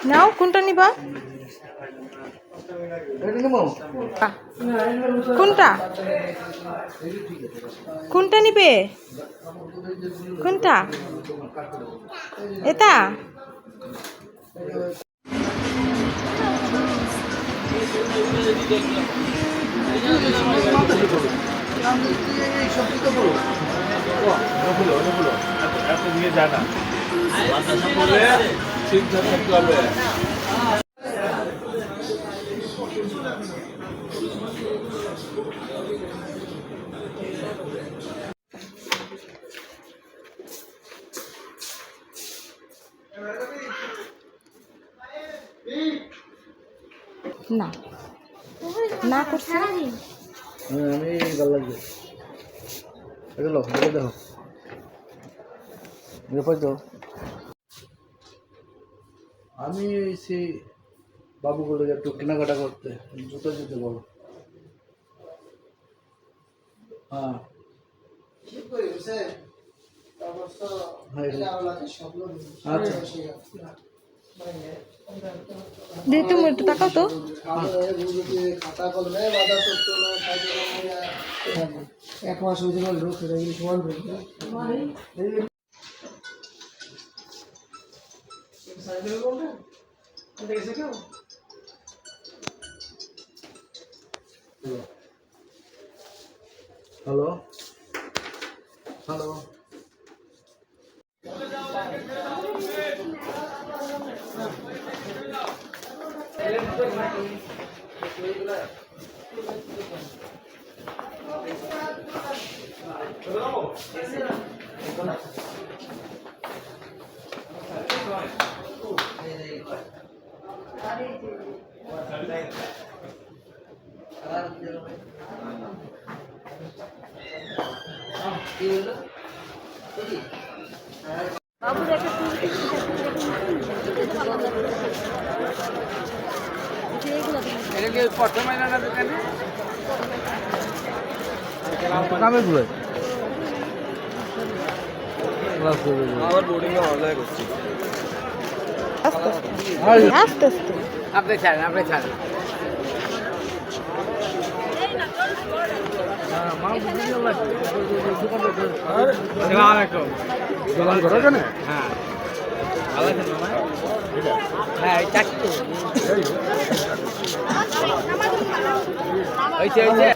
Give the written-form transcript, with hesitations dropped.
নাও কোনটা নিবা কোনটা কোনটা নিবে কোনটা এটা না না করছে আমি ভালো লাগবে এগুলো দেখো আমি সেই বাবুগুলো একটু কেনাকাটা করতে জুতো যেতে বলো। হ্যাঁ দিয়ে তুমি একটু তাকাও তো এক মাস হয়েছে সমান হ্যালো হ্যালো আস্তে আস্তে আপনি ছাড়েন আপনি ছাড়েন হ্যাঁ চারটে হয়েছে হয়েছে